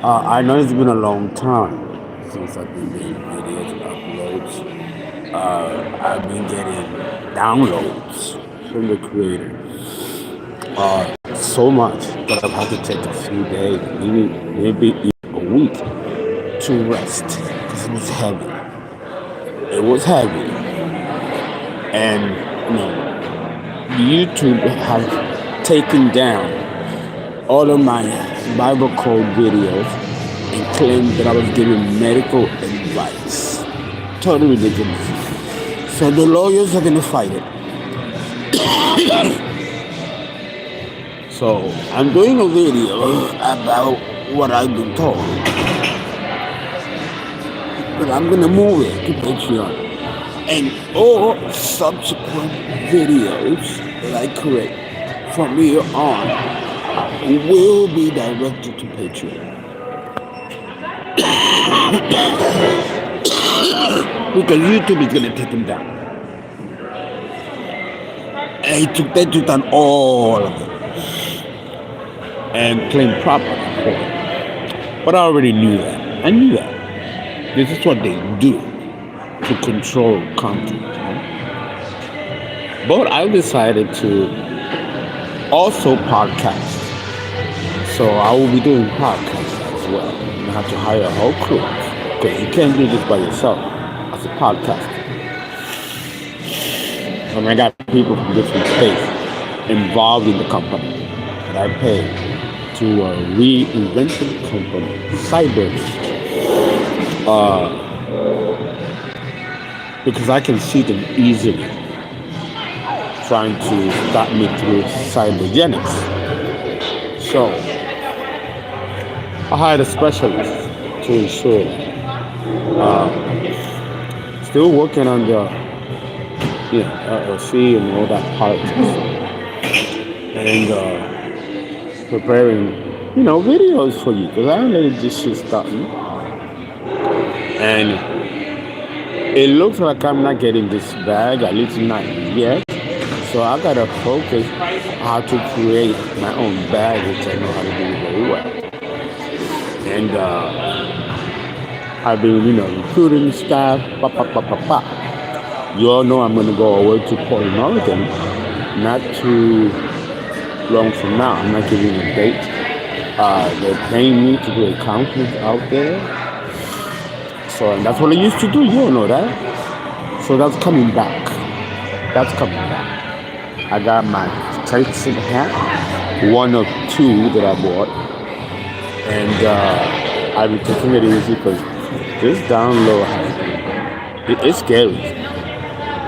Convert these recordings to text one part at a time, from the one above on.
I know it's been a long time since I've been doing videos and uploads. I've been getting downloads from the creator. So much that I've had to take a few days, maybe even a week to rest because it was heavy. It was heavy, and you know, YouTube has taken down all of my Bible code videos and claimed that I was giving medical advice. Totally ridiculous. So the lawyers are gonna fight it. So I'm doing a video about what I've been told, but I'm gonna move it to Patreon, and all subsequent videos that I create from here on will be directed to Patreon. Because YouTube is gonna take them down. And they took down all of it and claim property for it. But I already knew that. I knew that. This is what they do to control content. But I decided to also podcast. So I will be doing podcasts as well. You have to hire a whole crew because you can't do this by yourself as a podcaster. And I got people from different states involved in the company that I pay to reinvent the company, cyber, because I can see them easily trying to stop me through cybergenics. So I hired a specialist to ensure that. Still working on the LLC and all that politics, and preparing videos for you because I don't let this shit stop me. And it looks like I'm not getting this bag, at least not yet. So I gotta focus how to create my own bag, which I know how to do very well. And I've been, recruiting staff. You all know I'm gonna go away to Portland, Oregon, not too long from now. I'm not giving a date. They're paying me to do a conference out there. So, and that's what I used to do. You all know that. So that's coming back. That's coming back. I got my Tyson hat, one of two that I bought, and I've been taking it easy because this down low it's scary.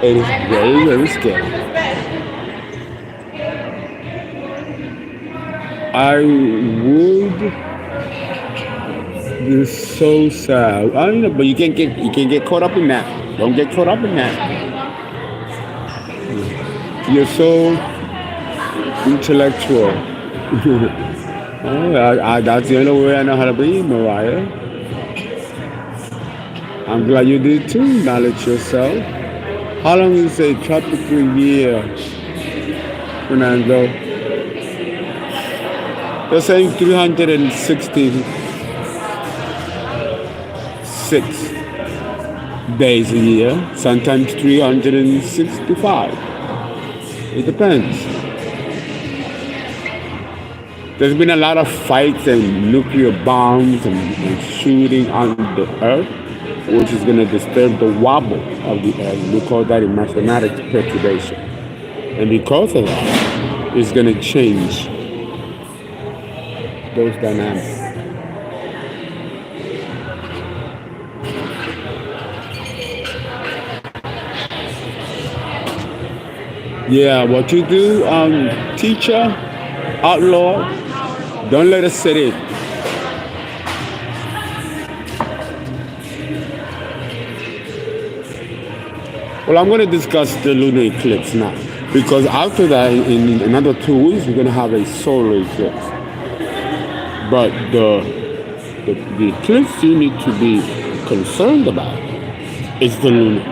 It is very, very scary. I would be so sad. I don't know, but you can't get caught up in that. Don't get caught up in that. You're so intellectual. That's the only way I know how to be, Mariah. I'm glad you did too. Knowledge yourself. How long is a tropical year, Fernando? They're saying 366 days a year, sometimes 365. It depends. There's been a lot of fights and nuclear bombs and shooting on the earth, which is going to disturb the wobble of the earth. We call that in mathematics perturbation. And because of that, it's going to change those dynamics. Yeah, what you do, teacher, outlaw, don't let us sit in. Well, I'm going to discuss the lunar eclipse now, because after that, in another 2 weeks, we're going to have a solar eclipse. But the eclipse you need to be concerned about is the lunar.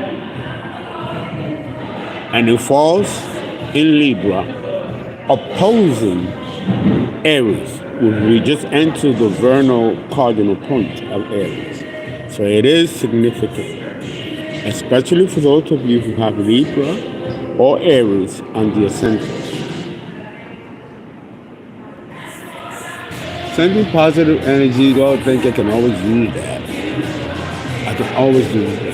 And it falls in Libra, opposing Aries. we just entered the vernal cardinal point of Aries. So it is significant, especially for those of you who have Libra or Aries on the ascendant. Sending positive energy, I think I can always use that. I can always use that.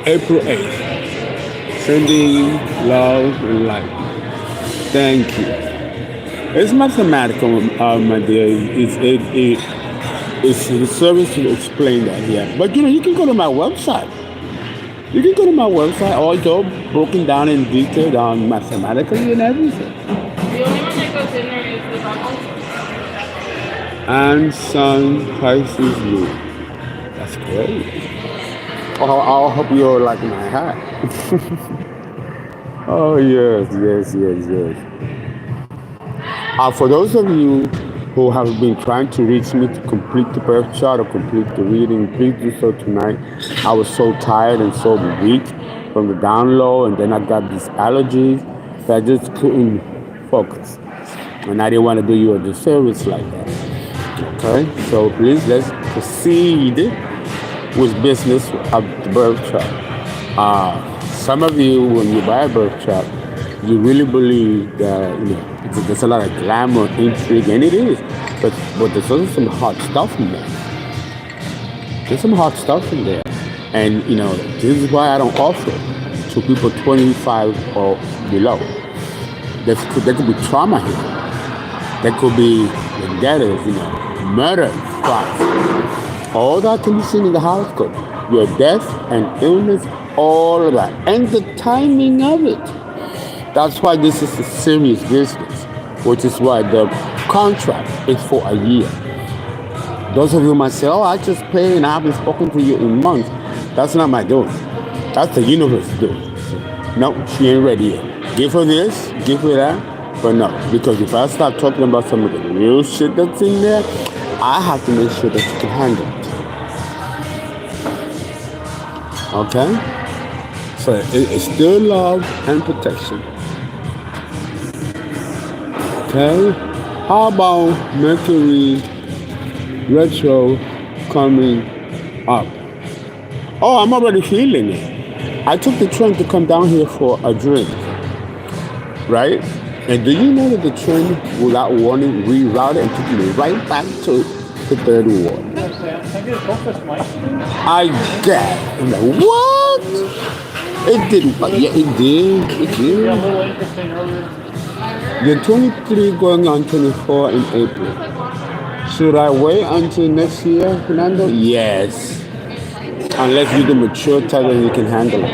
April 8th. Sending love and light. Thank you. It's mathematical, my dear. It's the service to explain that here. But you can go to my website. You can go to my website, also broken down in detail on mathematically and everything. The only one that goes in there is the bubble. And Sun Pisces Moon. That's great. I'll help you all like my hat. Oh, yes. For those of you who have been trying to reach me to complete the birth chart or complete the reading, please do so tonight. I was so tired and so weak from the down low, and then I got these allergies that I just couldn't focus. And I didn't want to do you a disservice like that. Okay? So please, let's proceed with business of the birth chart. Some of you, when you buy a birth chart, you really believe that there's a lot of glamour, intrigue, and it is. But there's also some hard stuff in there. There's some hard stuff in there. And, this is why I don't offer to people 25 or below. There could be trauma here. There could be vendettas, murder, crimes. All that can be seen in the horoscope. Your death and illness, all of that. And the timing of it. That's why this is a serious business, which is why the contract is for a year. Those of you might say, I just paid and I haven't spoken to you in months. That's not my doing. That's the universe doing. No, she ain't ready yet. Give her this, give her that. But no, because if I start talking about some of the real shit that's in there, I have to make sure that you can handle it. Okay? So it's still love and protection. Okay? How about Mercury Retro coming up? Oh, I'm already feeling it. I took the train to come down here for a drink. Right? And do you know that the train, without warning, rerouted and took me right back to the third ward? I get. I'm like, what? It didn't. Yeah, it did. You're 23 going on 24 in April. Should I wait until next year, Fernando? Yes. Unless you're the mature type and you can handle it.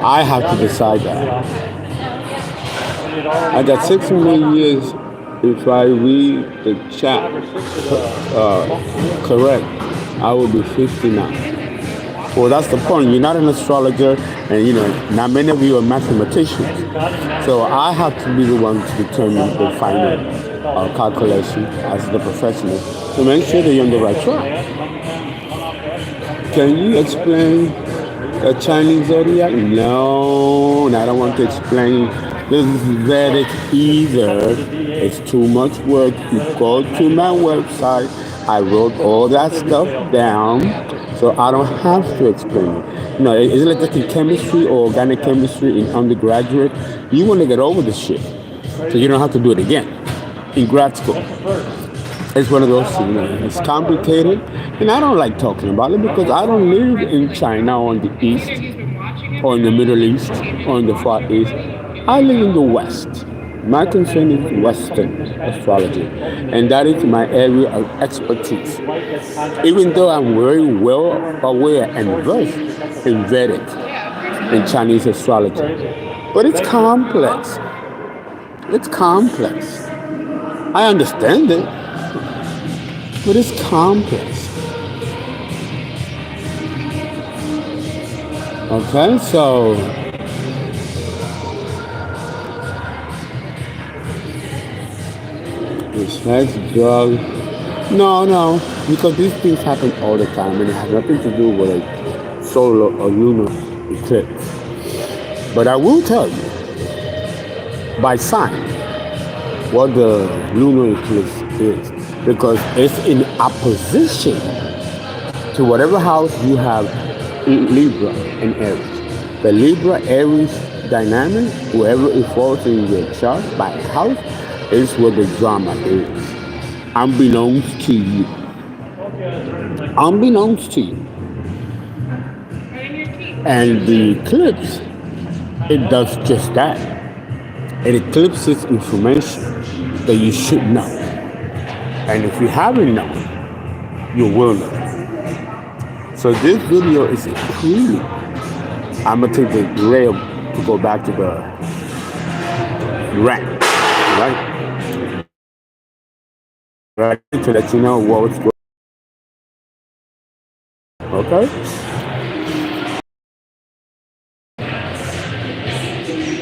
I have to decide that. I got 6 more years if I read the chat correct. I will be 59. Well, that's the point. You're not an astrologer, and not many of you are mathematicians. So I have to be the one to determine the final calculation as the professional to make sure that you're on the right track. Can you explain the Chinese zodiac? No, I don't want to explain this Vedic either. It's too much work. You go to my website. I wrote all that stuff down, so I don't have to explain it. It's like taking chemistry or organic chemistry in undergraduate. You want to get over the shit, so you don't have to do it again in grad school. It's one of those things. It's complicated, and I don't like talking about it because I don't live in China or in the East, or in the Middle East, or in the Far East. I live in the West. My concern is Western astrology, and that is my area of expertise. Even though I'm very well aware and versed in Vedic and Chinese astrology, but it's complex. It's complex. I understand it, but it's complex. Okay, so sex, drugs. No, because these things happen all the time and it has nothing to do with a solar or lunar eclipse. But I will tell you, by sign, what the lunar eclipse is, because it's in opposition to whatever house you have Libra and Aries. The Libra Aries dynamic, whoever it falls in your chart by house, is where the drama is. Unbeknownst to you. Unbeknownst to you. And the eclipse, it does just that. It eclipses information that you should know. And if you haven't known, you will know. So this video is clearly, I'm going to take the rail to go back to the rant, right? Right, to let you know what's going on. Okay?